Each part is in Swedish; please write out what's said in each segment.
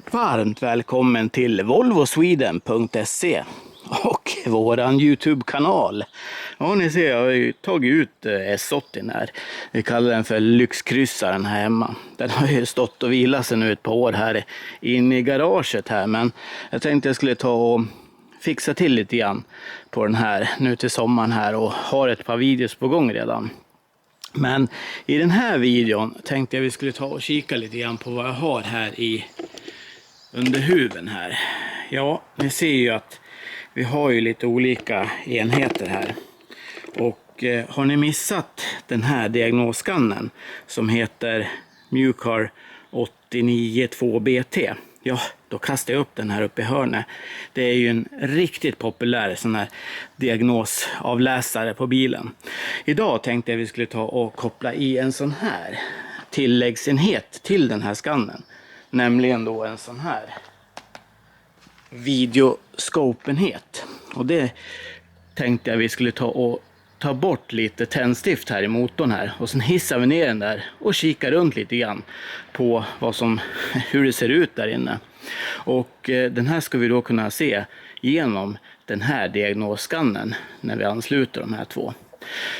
Varmt välkommen till volvosweden.se och våran YouTube-kanal. Ja, ni ser, jag har ju tagit ut S80 här. Vi kallar den för lyxkryssaren här hemma. Den har ju stått och vilat sig nu ett par år här inne i garaget här. Men jag tänkte jag skulle ta och fixa till lite grann på den här nu till sommaren här. Och har ett par videos på gång redan. Men i den här videon tänkte jag vi skulle ta och kika lite grann på vad jag har här under huven här. Ja, ni ser ju att vi har ju lite olika enheter här. Och har ni missat den här diagnosskannen som heter Mjukar 892BT? Ja, då kastar jag upp den här uppe i hörnet. Det är ju en riktigt populär sån här diagnosavläsare på bilen. Idag tänkte jag vi skulle ta och koppla i en sån här tilläggsenhet till den här skannen. Nämligen då en sån här videoscope-enhet. Och det tänkte jag vi skulle ta bort lite tändstift här i motorn här. Och sen hissar vi ner den där och kikar runt lite grann på hur det ser ut där inne. Och den här ska vi då kunna se genom den här diagnosskannen när vi ansluter de här två.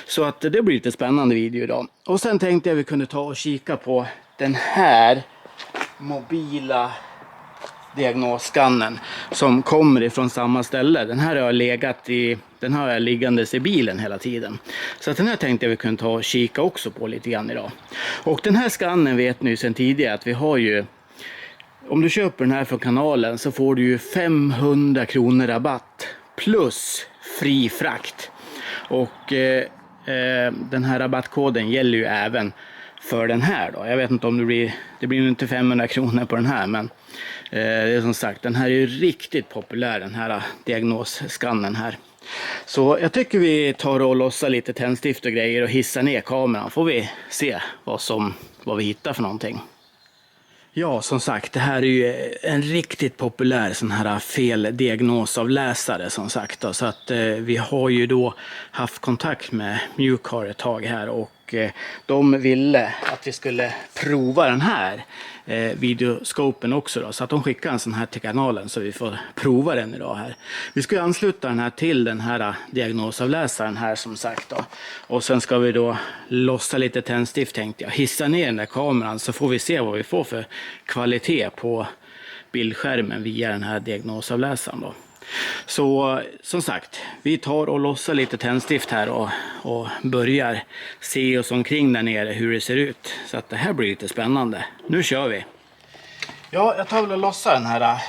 Så att det blir lite spännande video idag. Och sen tänkte jag vi kunde ta och kika på den här mobila diagnosskannen som kommer ifrån samma ställe. Den här har jag liggandes i bilen hela tiden. Så att den här tänkte jag vi kunde ta och kika också på lite grann idag. Och den här skannen vet ni sedan tidigare att vi har ju, om du köper den här från kanalen så får du ju 500 kronor rabatt plus fri frakt. Och den här rabattkoden gäller ju även för den här då. Jag vet inte om det blir inte 500 kronor på den här, men det är som sagt, den här är ju riktigt populär, den här diagnosskannen här. Så jag tycker vi tar och lossar lite tändstift och grejer och hissar ner kameran, får vi se vad vi hittar för någonting. Ja, som sagt, det här är ju en riktigt populär sån här feldiagnosavläsare som sagt då. Så att vi har ju då haft kontakt med Mjukar ett tag här och de ville att vi skulle prova den här videoscopen också då. Så att de skickar en sån här till kanalen så vi får prova den idag här. Vi ska ansluta den här till den här diagnosavläsaren här som sagt då. Och sen ska vi då lossa lite tändstift tänkte jag. Hissa ner den där kameran så får vi se vad vi får för kvalitet på bildskärmen via den här diagnosavläsaren då. Så som sagt, vi tar och lossar lite tändstift här och börjar se oss omkring där nere hur det ser ut. Så att det här blir lite spännande. Nu kör vi! Ja, jag tar väl och lossar den här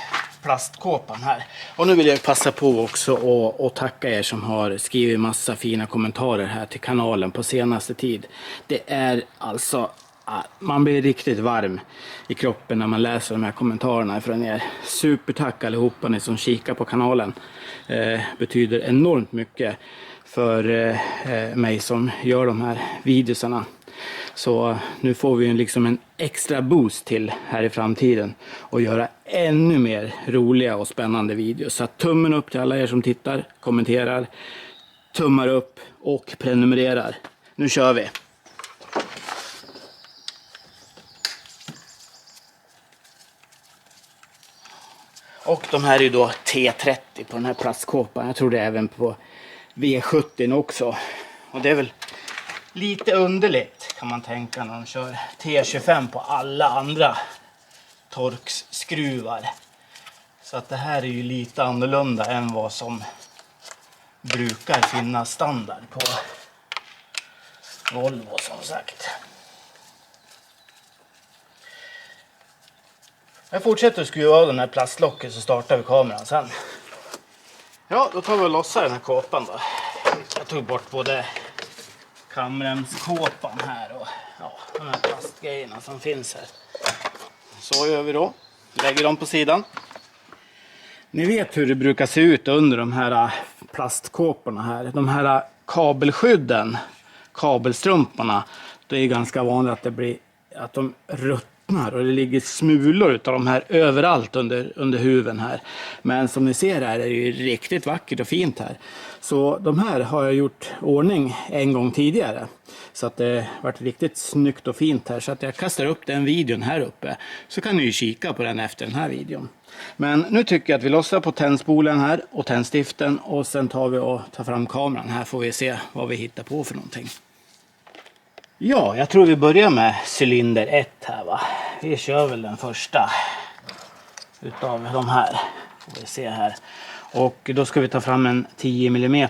plastkåpan här. Och nu vill jag passa på också och tacka er som har skrivit massa fina kommentarer här till kanalen på senaste tid. Det är alltså, man blir riktigt varm i kroppen när man läser de här kommentarerna från er. Supertack allihopa ni som kikar på kanalen. Betyder enormt mycket för mig som gör de här videosarna. Så nu får vi liksom en extra boost till här i framtiden och göra ännu mer roliga och spännande videos. Så tummen upp till alla er som tittar, kommenterar, tummar upp och prenumererar. Nu kör vi! Och de här är ju då T30 på den här plastkåpan. Jag tror det är även på V70 också. Och det är väl lite underligt kan man tänka när de kör T25 på alla andra torkskruvar. Så att det här är ju lite annorlunda än vad som brukar finnas standard på Volvo som sagt. Jag fortsätter att skruva av den här plastlocket så startar vi kameran sen. Ja, då tar vi och lossar den här kåpan då. Jag tog bort både kamremskåpan här och de här plastgrejerna som finns här. Så gör vi då. Lägger dem på sidan. Ni vet hur det brukar se ut under de här plastkåporna här. De här kabelskydden, kabelstrumporna, det är ganska vanligt att de ruttnar och det ligger smulor utav de här överallt under huven här. Men som ni ser här är det ju riktigt vackert och fint här. Så de här har jag gjort ordning en gång tidigare. Så att det varit riktigt snyggt och fint här. Så att jag kastar upp den videon här uppe. Så kan ni ju kika på den efter den här videon. Men nu tycker jag att vi lossar på tändspolen här och tändstiften. Och sen tar vi och tar fram kameran. Här får vi se vad vi hittar på för någonting. Ja, jag tror vi börjar med cylinder 1 här va. Vi kör väl den första utav de här. Får vi se här. Och då ska vi ta fram en 10 mm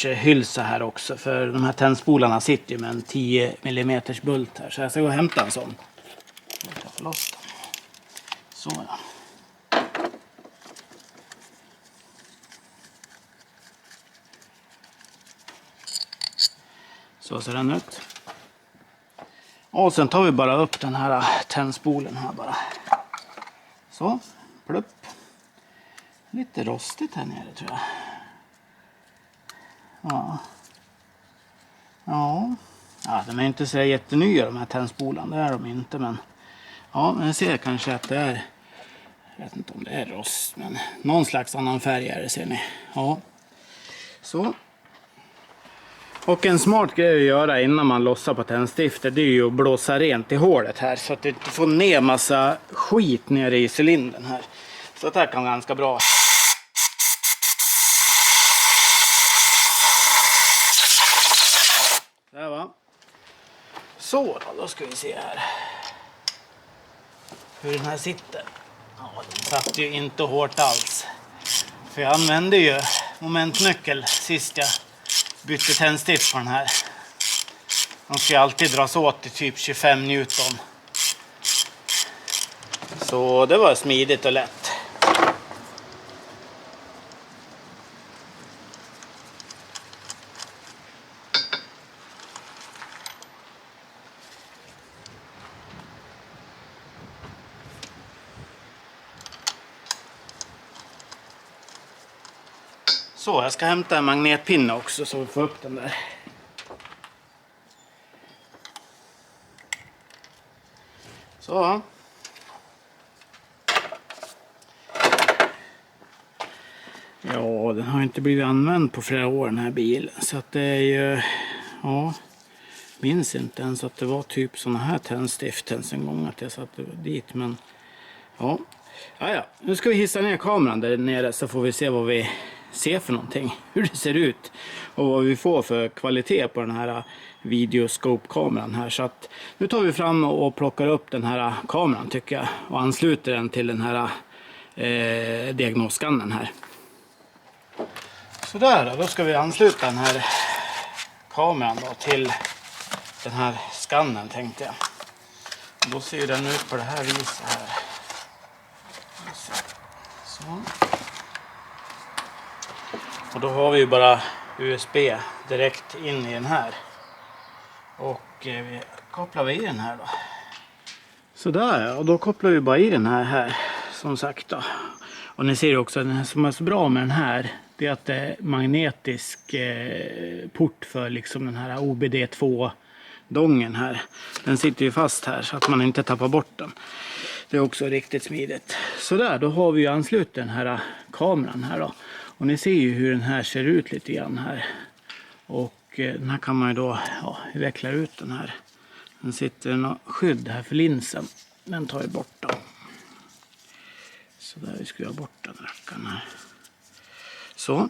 hylsa här också. För de här tändspolarna sitter ju med en 10 mm bult här. Så jag ska gå och hämta en sån. Så ja. Så ser den ut. Och sen tar vi bara upp den här tändspolen här bara. Så, plupp. Lite rostigt här nere tror jag. Ja. Ja, de är inte så jättenya de här tändspolarna, det är de inte. Men ja, men jag ser kanske att det är, jag vet inte om det är rost, men någon slags annan färg är det, ser ni. Ja, så. Och en smart grej att göra innan man lossar på tändstiftet, det är ju att blåsa rent i hålet här. Så att det inte får ner massa skit nere i cylindern här. Så det här kan vara ganska bra. Där va. Så då ska vi se här. Hur den här sitter. Ja, den satt ju inte hårt alls. För jag använde ju momentnyckel sist jag bytte tändstift på den här. De ska alltid dras åt i typ 25 Newton. Så det var smidigt och lätt. Så, jag ska hämta en magnetpinne också så vi får upp den där. Så. Ja, den har inte blivit använd på flera år den här bilen. Så att det är ju, ja, minns inte ens att det var typ såna här tändstiften en gång att jag satte dit. Men ja, nu ska vi hissa ner kameran där nere så får vi se vad vi ser för någonting, hur det ser ut och vad vi får för kvalitet på den här videoscope-kameran här. Så att nu tar vi fram och plockar upp den här kameran tycker jag och ansluter den till den här diagnosskannen här. Så där då ska vi ansluta den här kameran då till den här skannen tänkte jag. Och då ser den ut på det här viset här. Så. Och då har vi ju bara USB direkt in i den här. Och vi kopplar i den här då. Sådär, och då kopplar vi bara i den här som sagt då. Och ni ser också att den som är så bra med den här, det är att det är magnetisk port för liksom den här OBD2-dongen här. Den sitter ju fast här så att man inte tappar bort den. Det är också riktigt smidigt. Sådär, då har vi ju anslutit den här kameran här då. Och ni ser ju hur den här ser ut lite grann här. Och den här kan man ju då veckla ut den här. Den sitter något skydd här för linsen. Den tar vi bort då. Så där vi ska göra bort den rackaren här. Så.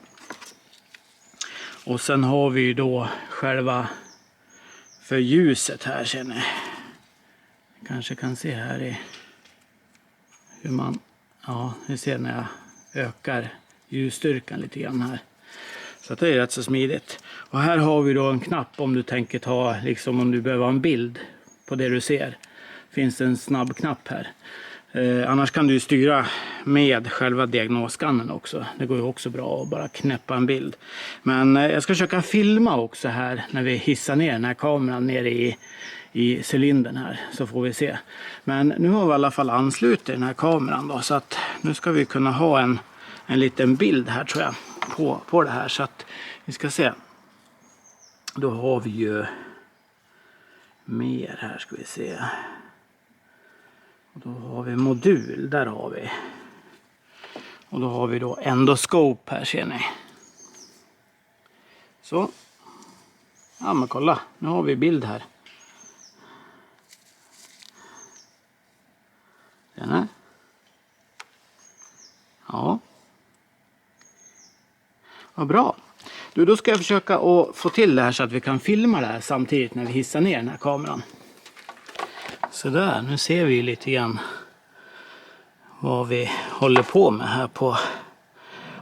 Och sen har vi ju då själva för ljuset här ser ni. Kanske kan se här i hur man, ni ser när jag ökar ljusstyrkan lite grann här. Så det är rätt så smidigt. Och här har vi då en knapp om du tänker ta, liksom om du behöver en bild på det du ser. Finns det en snabb knapp här. Annars kan du ju styra med själva diagnosskannen också. Det går ju också bra att bara knäppa en bild. Men jag ska försöka filma också här när vi hissar ner den här kameran ner i cylindern här. Så får vi se. Men nu har vi i alla fall anslutit den här kameran då. Så att nu ska vi kunna ha en liten bild här tror jag på det här. Så att vi ska se. Då har vi ju mer här ska vi se. Och då har vi modul, där har vi. Och då har vi då endoscope här ser ni. Så. Ja men kolla, nu har vi bild här. Den här. Ja. Vad bra. Du, då ska jag försöka att få till det här så att vi kan filma det här samtidigt när vi hissar ner den här kameran. Så där, nu ser vi lite grann vad vi håller på med här på.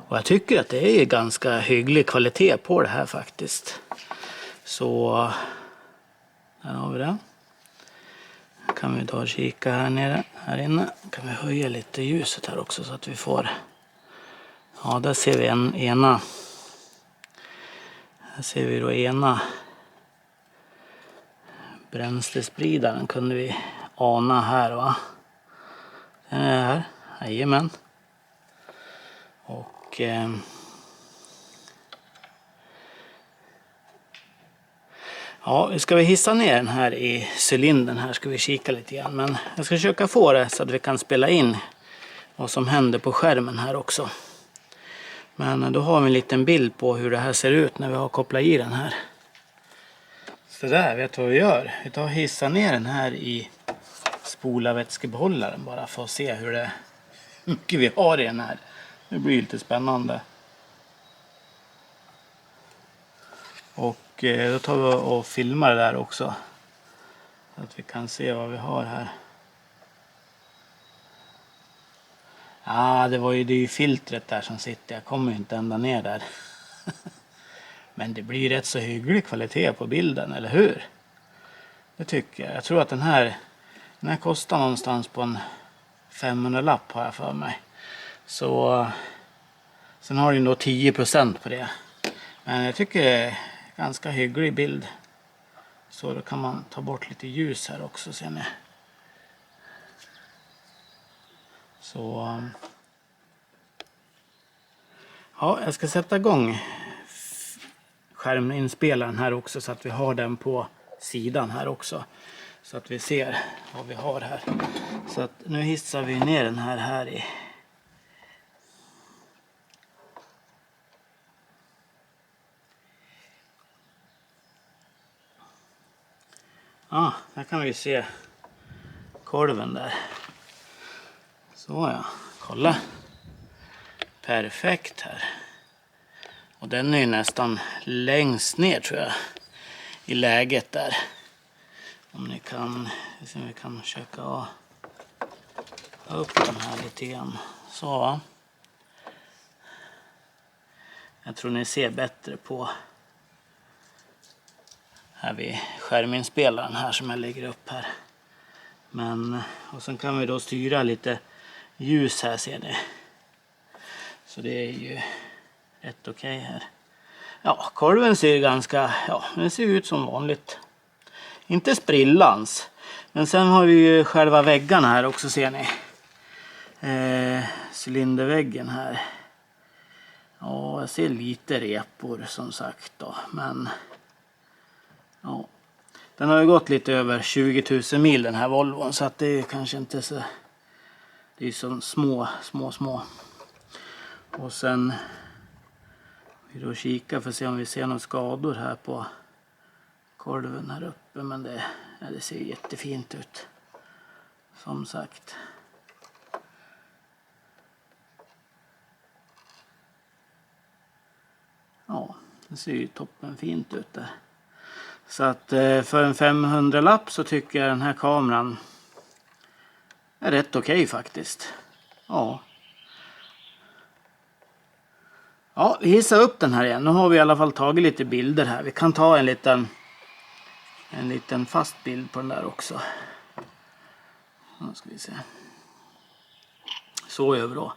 Och jag tycker att det är ganska hygglig kvalitet på det här faktiskt. Så där har vi det. Kan vi då kika här nere, här inne. Kan vi höja lite ljuset här också så att vi får. Ja, där ser vi ena. Här ser vi då ena bränslespridaren kunde vi ana här, va. Den är här, jajamän. Och ja, ska vi hissa ner den här i cylindern här, ska vi kika lite grann. Men jag ska försöka få det så att vi kan spela in vad som händer på skärmen här också. Men då har vi en liten bild på hur det här ser ut när vi har kopplat i den här. Så där, vet du vad vi gör? Vi tar och hissar ner den här i spolarvätskebehållaren bara för att se hur mycket vi har i den här. Det blir lite spännande. Och då tar vi och filmar det där också. Så att vi kan se vad vi har här. Ja, det är ju filtret där som sitter. Jag kommer ju inte ända ner där. Men det blir rätt så hygglig kvalitet på bilden, eller hur? Det tycker jag. Jag tror att den här kostar någonstans på en 500-lapp har jag för mig. Så sen har den då 10% på det. Men jag tycker det är ganska hygglig bild. Så då kan man ta bort lite ljus här också, ser ni. Så ja, jag ska sätta igång skärminspelaren här också så att vi har den på sidan här också. Så att vi ser vad vi har här. Så att nu hissar vi ner den här i. Ja, här kan vi se korven där. Så ja, kolla. Perfekt här. Och den är ju nästan längst ner tror jag. I läget där. Om ni kan, se om vi kan försöka ha upp den här lite grann. Så va. Jag tror ni ser bättre på här vid skärminspelaren här som jag lägger upp här. Men, och sen kan vi då styra lite ljus här, ser ni. Så det är ju rätt okej här. Ja, korven ser ganska, ja, den ser ut som vanligt. Inte sprillans. Men sen har vi ju själva väggarna här också, ser ni. Cylinderväggen här. Ja, jag ser lite repor som sagt då. Men ja, den har ju gått lite över 20 000 mil den här Volvon. Så att det är kanske inte så. Det är så små. Och sen vi då kika för att se om vi ser några skador här på korven här uppe. Men det ser jättefint ut. Som sagt. Ja, det ser ju toppen fint ut där. Så att för en 500-lapp så tycker jag den här kameran är rätt okej faktiskt. Ja. Ja, vi hissar upp den här igen. Nu har vi i alla fall tagit lite bilder här. Vi kan ta en liten fast bild på den där också. Nu ska vi se. Så över då.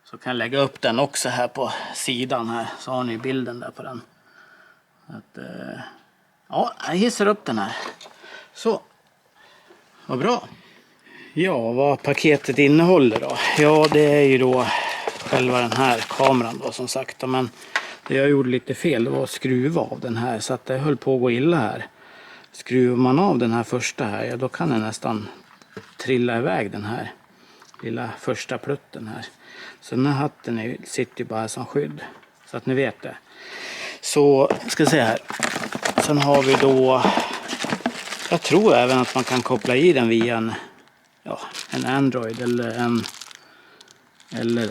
Så kan jag lägga upp den också här på sidan här. Så har ni bilden där på den. Att, ja, jag hissar upp den här. Så. Vad bra. Ja, vad paketet innehåller då? Ja, det är ju då själva den här kameran då som sagt. Men det jag gjorde lite fel, det var att skruva av den här. Så att det höll på att gå illa här. Skruvar man av den här första här, ja då kan den nästan trilla iväg den här lilla första plutten här. Så den här hatten sitter ju bara som skydd. Så att ni vet det. Så ska jag säga här. sen har vi då, jag tror även att man kan koppla i den via en Android eller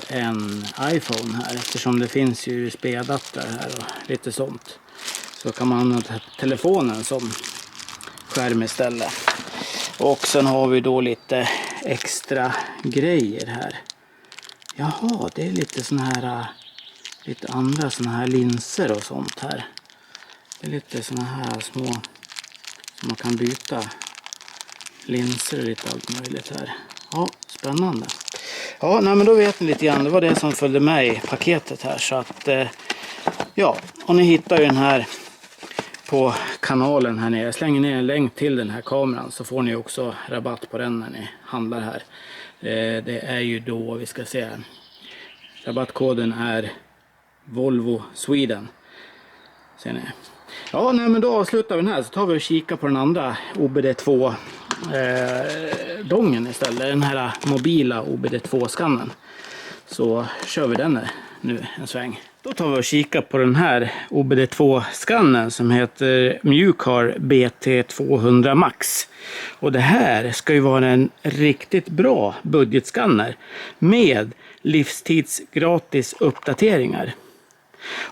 en iPhone här, eftersom det finns ju USB-adapter här och lite sånt. Så kan man använda telefonen som skärm istället. Och sen har vi då lite extra grejer här. Jaha, det är lite såna här, lite andra såna här linser och sånt här. Det är lite såna här små som man kan byta linser och lite allt möjligt här. Ja, spännande. Ja, nej, men då vet ni lite grann. Det var det som följde med i paketet här. Så att, ja, och ni hittar ju den här på kanalen här nere. Jag slänger ner en länk till den här kameran så får ni också rabatt på den när ni handlar här. Det är ju då, vi ska se, rabattkoden är Volvo Sweden. Ser ni? Ja, nej, men då avslutar vi den här, så tar vi och kikar på den andra OBD2 dongen istället. Den här mobila OBD2-skannen. Så kör vi den nu en sväng. Då tar vi och kikar på den här OBD2-skannen som heter Mjukar BT200 Max. Och det här ska ju vara en riktigt bra budgetskanner med livstidsgratis uppdateringar.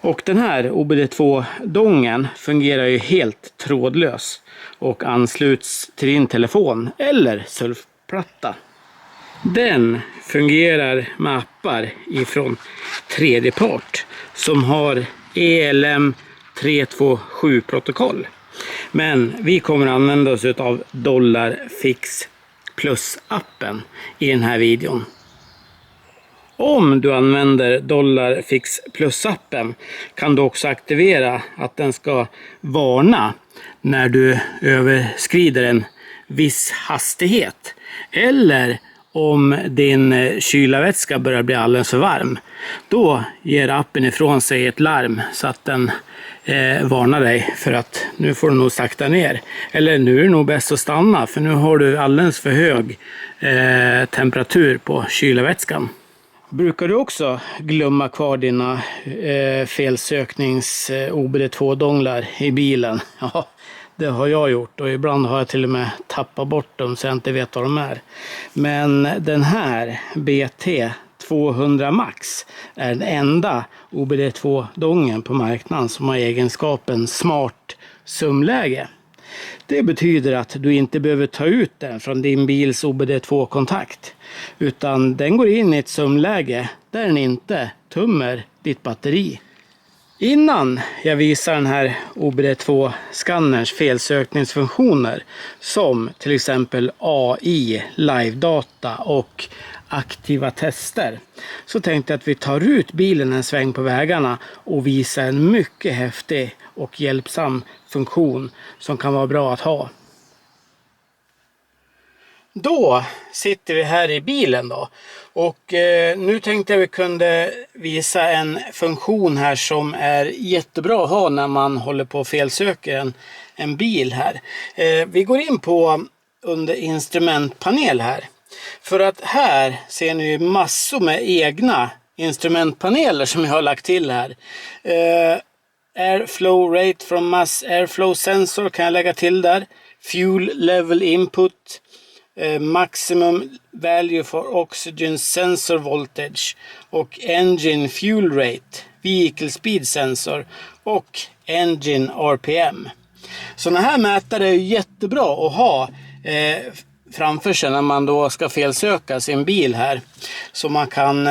Och den här OBD2-dongen fungerar ju helt trådlös och ansluts till din telefon eller surfplatta. Den fungerar med appar ifrån tredje part som har ELM 327-protokoll. Men vi kommer använda oss av Dollarfix Plus-appen i den här videon. Om du använder Dollarfix Plus-appen kan du också aktivera att den ska varna när du överskrider en viss hastighet. Eller om din kylarvätska börjar bli alldeles för varm. Då ger appen ifrån sig ett larm så att den varnar dig för att nu får du nog sakta ner. Eller nu är det nog bäst att stanna för nu har du alldeles för hög temperatur på kylarvätskan. Brukar du också glömma kvar dina felsöknings OBD2-donglar i bilen? Ja, det har jag gjort och ibland har jag till och med tappat bort dem så jag inte vet vad de är. Men den här BT200 Max är den enda OBD2-dongen på marknaden som har egenskapen smart sumläge. Det betyder att du inte behöver ta ut den från din bils OBD2-kontakt. Utan den går in i ett sumläge där den inte tömmer ditt batteri. Innan jag visar den här OBD2-skanners felsökningsfunktioner som till exempel AI, live-data och aktiva tester, så tänkte jag att vi tar ut bilen en sväng på vägarna och visar en mycket häftig och hjälpsam funktion som kan vara bra att ha. Då sitter vi här i bilen då och nu tänkte jag vi kunde visa en funktion här som är jättebra att ha när man håller på och felsöker en bil här. Vi går in på under instrumentpanel här. För att här ser ni massor med egna instrumentpaneler som jag har lagt till här. Airflow rate from mass airflow sensor kan jag lägga till där. Fuel level input. Maximum value for oxygen sensor voltage. Och engine fuel rate. Vehicle speed sensor. Och engine RPM. Sådana här mätare är jättebra att ha framför sig när man då ska felsöka sin bil här. Så man kan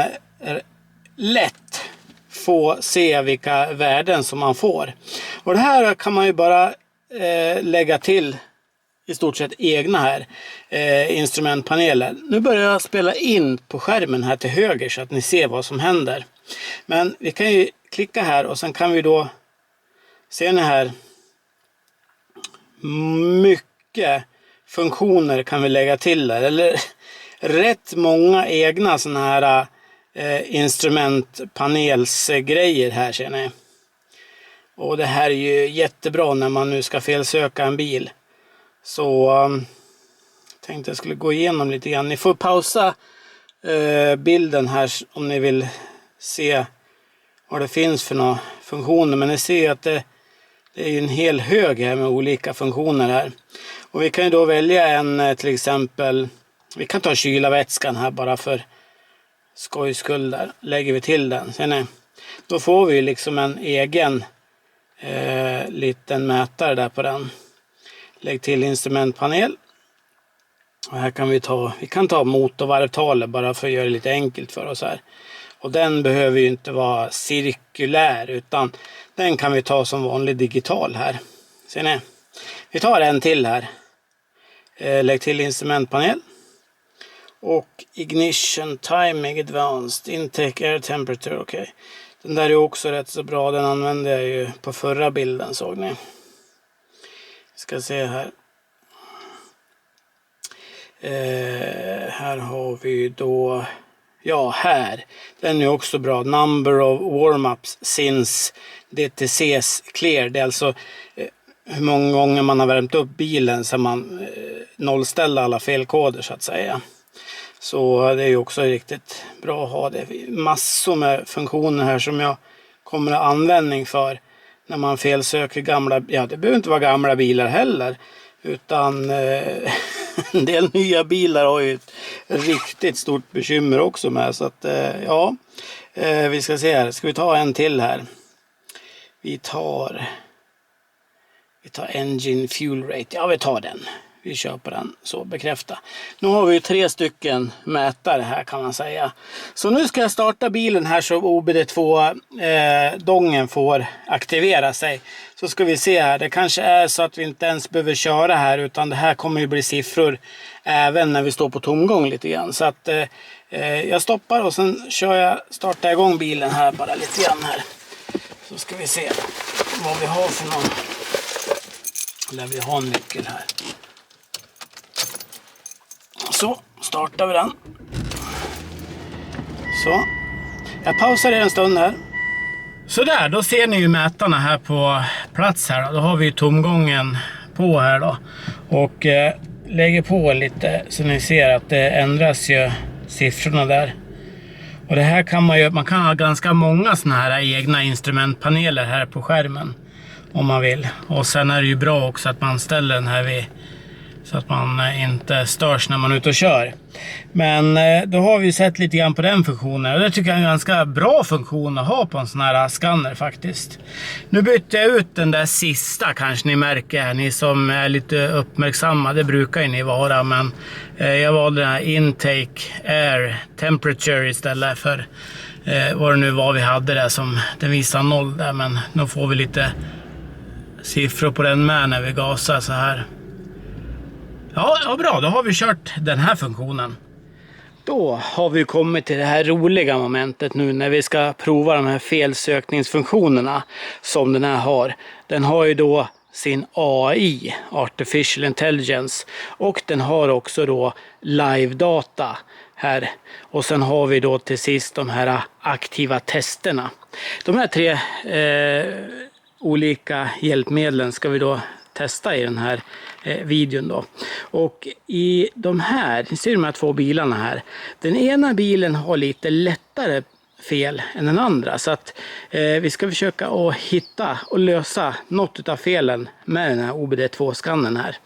lätt få se vilka värden som man får. Och det här kan man ju bara lägga till i stort sett egna här instrumentpaneler. Nu börjar jag spela in på skärmen här till höger så att ni ser vad som händer. Men vi kan ju klicka här och sen kan vi då se ni här mycket funktioner kan vi lägga till där. Eller rätt många egna sådana här instrumentpanelsgrejer här ser ni. Och det här är ju jättebra när man nu ska felsöka en bil. Så tänkte jag skulle gå igenom lite grann. Ni får pausa bilden här om ni vill se vad det finns för några funktioner. Men ni ser att Det är ju en hel hög här med olika funktioner här. Och vi kan ju då välja en till exempel, vi kan ta kylarvätskan här bara för skojs skull där. Lägger vi till den. Sen då får vi liksom en egen liten mätare där på den. Lägg till instrumentpanel. Och här kan vi kan ta motorvarvtalet bara för att göra det lite enkelt för oss här. Och den behöver ju inte vara cirkulär utan den kan vi ta som vanlig digital här. Ser ni? Vi tar en till här. Lägg till instrumentpanel. Och ignition, timing, advanced, intake, air temperature, okej. Den där är också rätt så bra, den använde jag ju på förra bilden, såg ni. Vi ska se här. Här har vi då, ja här, den är också bra. Number of warm-ups since DTC's clear. Det är alltså hur många gånger man har värmt upp bilen så man nollställer alla felkoder så att säga. Så det är ju också riktigt bra att ha det. Massor med funktioner här som jag kommer att ha användning för när man felsöker gamla, ja det behöver inte vara gamla bilar heller. Utan en del nya bilar har ju ett riktigt stort bekymmer också med. Så att ja, vi ska se här. Ska vi ta en till här? Vi tar engine fuel rate. Ja, vi tar den. Vi kör på den. Så bekräfta. Nu har vi 3 stycken mätare här kan man säga. Så nu ska jag starta bilen här så OBD2-dongen får aktivera sig. Så ska vi se här. Det kanske är så att vi inte ens behöver köra här utan det här kommer ju bli siffror även när vi står på tomgång lite grann. Så att jag stoppar och sen startar jag igång bilen här bara lite grann här. Så ska vi se vad vi har för någon. Eller vi har en nyckel här. Så, startar vi den. Så. Jag pausar det en stund här. Så där, då ser ni ju mätarna här på plats här. Då har vi tomgången på här då. Och lägger på lite så ni ser att det ändras ju siffrorna där. Och det här kan man kan ha ganska många såna här egna instrumentpaneler här på skärmen. Om man vill. Och sen är det ju bra också att man ställer den här vid så att man inte störs när man är ute och kör. Men då har vi sett lite grann på den funktionen. Och det tycker jag är en ganska bra funktion att ha på en sån här skanner faktiskt. Nu bytte jag ut den där sista kanske ni märker. Ni som är lite uppmärksamma, det brukar ju ni vara. Men jag valde den här intake air temperature istället för vad det nu var vi hade där som den visar 0 där. Men nu får vi lite siffror på den med när vi gasar så här. Ja, bra. Då har vi kört den här funktionen. Då har vi kommit till det här roliga momentet nu när vi ska prova de här felsökningsfunktionerna som den här har. Den har ju då sin AI, Artificial Intelligence, och den har också då live-data här. Och sen har vi då till sist de här aktiva testerna. De här 3 olika hjälpmedlen ska vi då testa i den här videon då. Och i de här, ni ser de här 2 bilarna här. Den ena bilen har lite lättare fel än den andra. Så att vi ska försöka att hitta och lösa något av felen med den här OBD2-skannen här.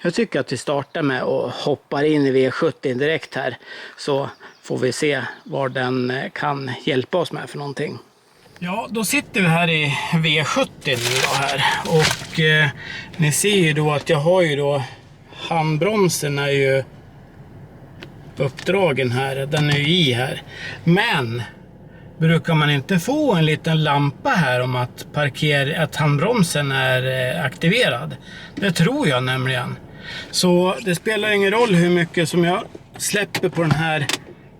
Jag tycker att vi startar med och hoppar in i V70 direkt här. Så får vi se vad den kan hjälpa oss med för någonting. Ja, då sitter vi här i V70 nu då här och ni ser ju då att jag har ju då handbromsen är ju uppdragen här, den är ju i här. Men brukar man inte få en liten lampa här om att handbromsen är aktiverad? Det tror jag nämligen. Så det spelar ingen roll hur mycket som jag släpper på den här.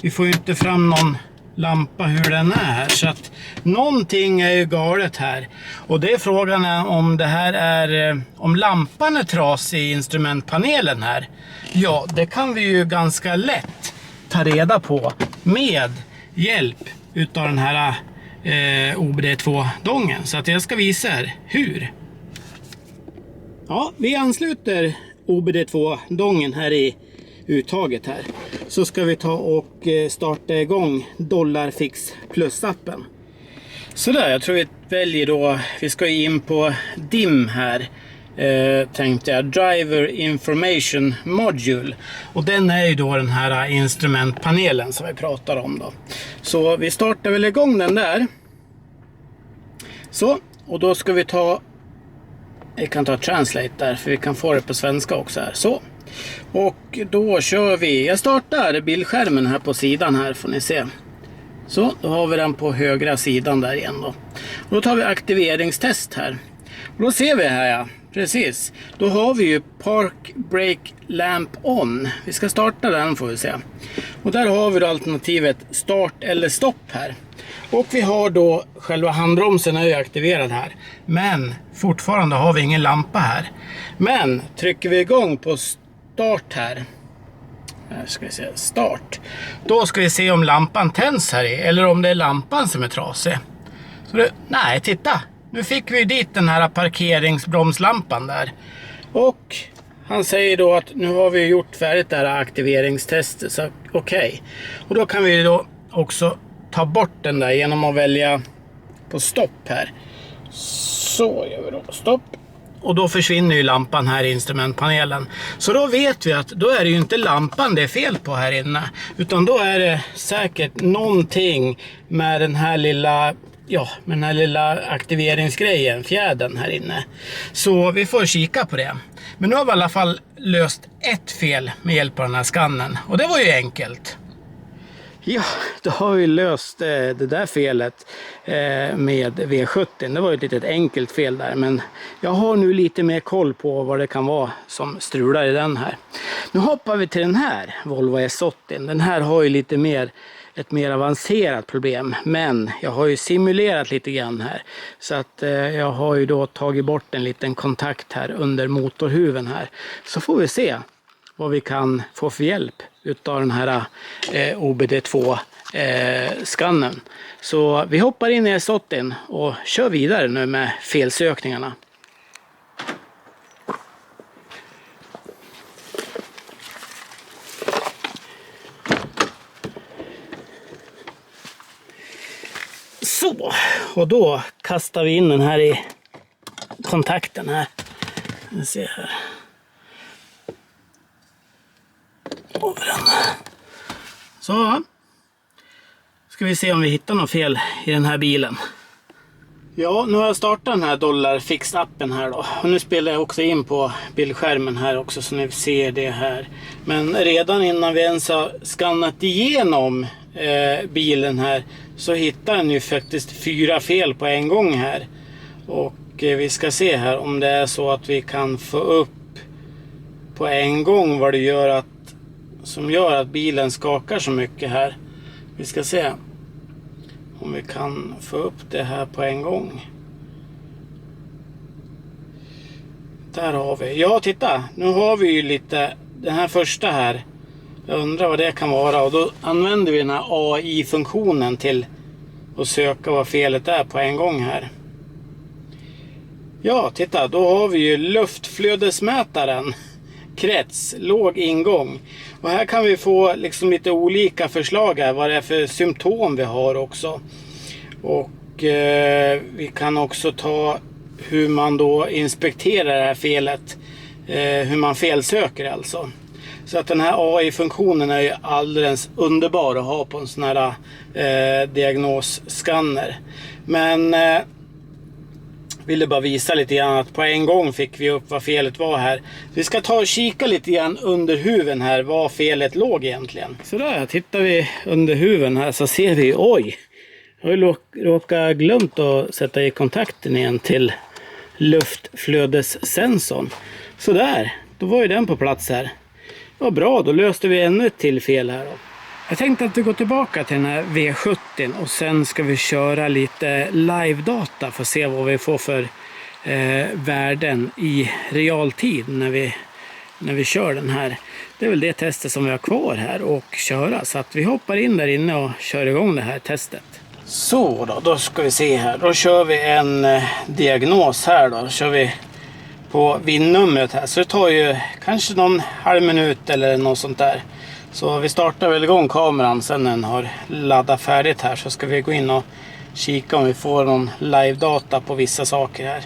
Vi får ju inte fram någon lampa hur den är här, så att någonting är ju galet här. Och det är frågan om det här är om lampan är trasig i instrumentpanelen här. Ja, det kan vi ju ganska lätt ta reda på med hjälp utav den här OBD2-dongen. Så att jag ska visa er hur. Ja, vi ansluter OBD2-dongen här i uttaget här. Så ska vi ta och starta igång Dollarfix Plus-appen. Sådär, jag tror vi väljer då, vi ska in på DIM här. Tänkte jag, Driver Information Module, och den är ju då den här instrumentpanelen som vi pratar om då. Så vi startar väl igång den där. Så, och då ska vi jag kan ta Translate där, för vi kan få det på svenska också här. Så, och då kör vi. Jag startar bildskärmen här på sidan här, får ni se. Så, då har vi den på högra sidan där igen då. Och då tar vi aktiveringstest här. Och då ser vi här, ja, precis. Då har vi ju Park Brake Lamp On. Vi ska starta den, får vi se. Och där har vi då alternativet start eller stopp här. Och vi har då själva handbromsen är ju aktiverad här. Men fortfarande har vi ingen lampa här. Men trycker vi igång på start här. Här ska vi se, start. Då ska vi se om lampan tänds här i, eller om det är lampan som är trasig. Så nej, titta. Nu fick vi dit den här parkeringsbromslampan där. Och han säger då att nu har vi gjort färdigt det här aktiveringstestet. Så okej. Och då kan vi då också ta bort den där genom att välja på stopp här. Så gör vi då stopp. Och då försvinner ju lampan här i instrumentpanelen. Så då vet vi att då är det ju inte lampan det är fel på här inne. Utan då är det säkert någonting med den här lilla, ja, med den här lilla aktiveringsgrejen, fjädern här inne. Så vi får kika på det. Men nu har vi i alla fall löst ett fel med hjälp av den här skannen. Och det var ju enkelt. Ja, då har vi löst det där felet med V70. Det var ju ett litet enkelt fel där, men jag har nu lite mer koll på vad det kan vara som strular i den här. Nu hoppar vi till den här Volvo S80. Den här har ju ett mer avancerat problem, men jag har ju simulerat lite grann här. Så att jag har ju då tagit bort en liten kontakt här under motorhuven här. Så får vi se vad vi kan få för hjälp utav den här OBD2-skannen. Så vi hoppar in i S80 och kör vidare nu med felsökningarna. Så, och då kastar vi in den här i kontakten här. Vi ser här. Över den. Så. Ska vi se om vi hittar något fel i den här bilen. Ja, nu har jag startat den här Dollarfix-appen här då. Och nu spelar jag också in på bildskärmen här också så ni ser det här. Men redan innan vi ens har skannat igenom bilen här så hittar den ju faktiskt 4 fel på en gång här. Och vi ska se här om det är så att vi kan få upp på en gång vad det gör som gör att bilen skakar så mycket här. Vi ska se om vi kan få upp det här på en gång. Där har vi. Ja, titta. Nu har vi ju lite den här första här. Jag undrar vad det kan vara. Och då använder vi den här AI-funktionen till att söka vad felet är på en gång här. Ja, titta. Då har vi ju luftflödesmätaren. Krets, låg ingång. Och här kan vi få liksom lite olika förslag här. Vad det är för symptom vi har också. Och vi kan också ta hur man då inspekterar det här felet. Hur man felsöker alltså. Så att den här AI-funktionen är ju alldeles underbar att ha på en sån här diagnosskanner. Men ville bara visa lite grann att på en gång fick vi upp vad felet var här. Vi ska ta och kika lite grann under huven här vad felet låg egentligen. Så där, tittar vi under huven här så ser vi, oj, jag har ju råkat glömt att sätta i kontakten igen till luftflödessensorn. Så där, då var ju den på plats här. Ja, bra, då löste vi ännu ett till fel här då. Jag tänkte att vi går tillbaka till den här V70 och sen ska vi köra lite live-data för att se vad vi får för värden i realtid när vi kör den här. Det är väl det testet som vi har kvar här och köra, så att vi hoppar in där inne och kör igång det här testet. Så då ska vi se här. Då kör vi en diagnos här då. Kör vi på VIN-numret här. Så det tar ju kanske någon halv minut eller något sånt där. Så vi startar väl igång kameran sen den har laddat färdigt här. Så ska vi gå in och kika om vi får någon live-data på vissa saker här.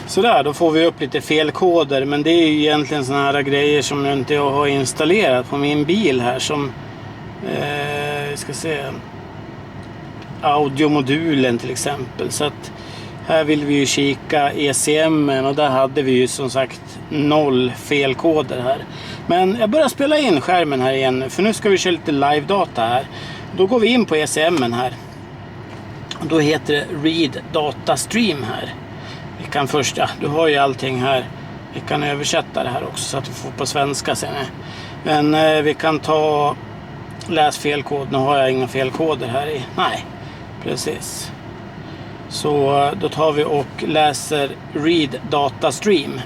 Så där, då får vi upp lite felkoder, men det är ju egentligen såna här grejer som jag inte har installerat på min bil här, som vi ska se, audiomodulen till exempel. Så att här vill vi ju kika ECM:en, och där hade vi ju som sagt 0 felkoder här. Men jag börjar spela in skärmen här igen, för nu ska vi köra lite live-data här. Då går vi in på ECM:en här. Då heter det Read Data Stream här. Vi kan först, ja, du har ju allting här. Vi kan översätta det här också så att vi får på svenska sen. Men vi kan ta läs felkod. Nu har jag inga felkoder här i. Nej, precis. Så då tar vi och läser Read Data Stream.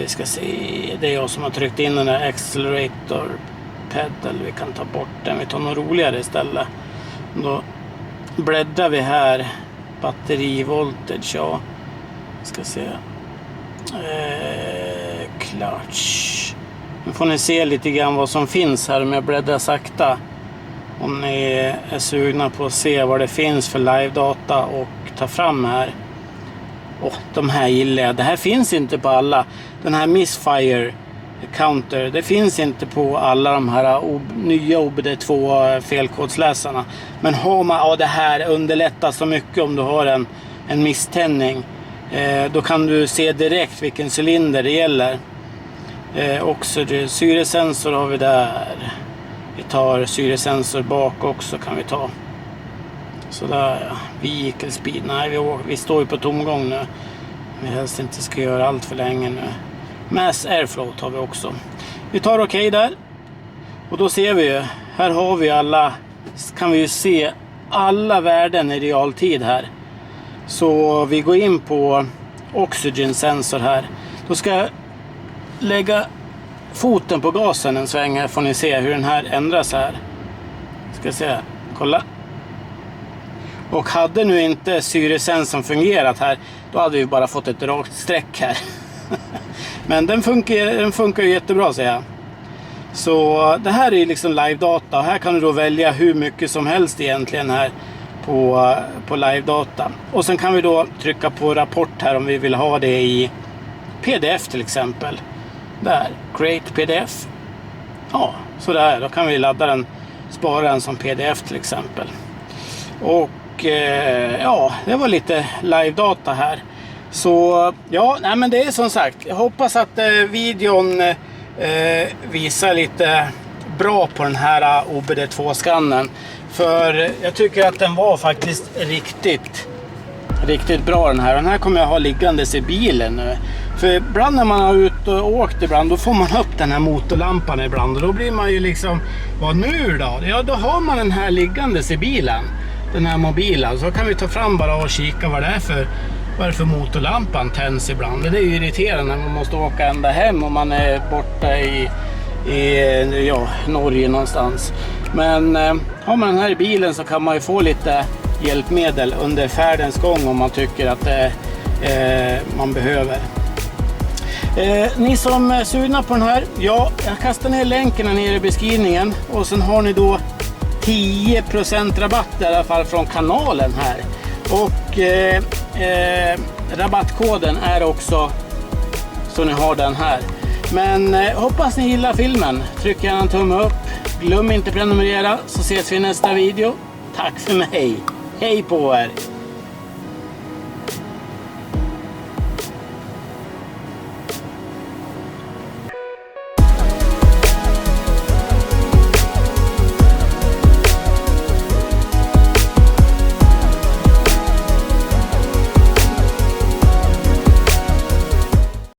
Vi ska se, det är jag som har tryckt in den där accelerator pedal. Vi kan ta bort den, vi tar något roligare istället. Då bläddrar vi här. Batterivoltage, ja. Ska se. Clutch. Nu får ni se lite grann vad som finns här om jag bläddrar sakta. Om ni är sugna på att se vad det finns för live-data och ta fram här. De här gillar jag. Det här finns inte på alla. Den här Misfire Counter, det finns inte på alla de här nya OBD2 felkodsläsarna. Men har man, ja, det här underlättar så mycket om du har en misständning. Då kan du se direkt vilken cylinder det gäller. Också syresensor har vi där. Vi tar syresensor bak också, kan vi ta. Sådär, ja. Vehicle speed. Nej, vi står ju på tomgång nu. Vi helst inte ska göra allt för länge nu. Mass airflow tar vi också. Vi tar okej där. Och då ser vi ju, här har vi alla, kan vi ju se alla värden i realtid här. Så vi går in på oxygen sensor här. Då ska jag lägga foten på gasen en sväng här, får ni se hur den här ändras här. Ska se, kolla. Och hade nu inte syresensorn fungerat här, då hade vi bara fått ett rakt streck här. Men den funkar ju jättebra, säger jag. Så det här är liksom live-data. Och här kan du då välja hur mycket som helst egentligen här på live-data. Och sen kan vi då trycka på rapport här om vi vill ha det i PDF till exempel. Där, create PDF. Ja, sådär. Då kan vi ladda den, spara den som PDF till exempel. Och ja, det var lite live-data här. Så ja, nej, men det är som sagt, jag hoppas att videon visar lite bra på den här OBD2-skannen. För jag tycker att den var faktiskt riktigt bra den här. Den här kommer jag ha liggandes i bilen nu. För ibland när man har ut och åkt ibland, då får man upp den här motorlampan ibland. Och då blir man ju liksom, vad nu då? Ja, då har man den här liggandes i bilen. Den här mobilen. Så kan vi ta fram bara och kika vad det är för motorlampan tänds ibland. Det är ju irriterande när man måste åka ända hem och man är borta i Norge någonstans. Men har man den här i bilen så kan man ju få lite hjälpmedel under färdens gång om man tycker att man behöver. Ni som är sugna på den här, ja, jag kastar ner länken här nere i beskrivningen. Och sen har ni då 10% rabatt i alla fall från kanalen här. Och rabattkoden är också så ni har den här. Men hoppas ni gillar filmen. Tryck gärna en tumme upp. Glöm inte prenumerera, så ses vi i nästa video. Tack för mig. Hej på er!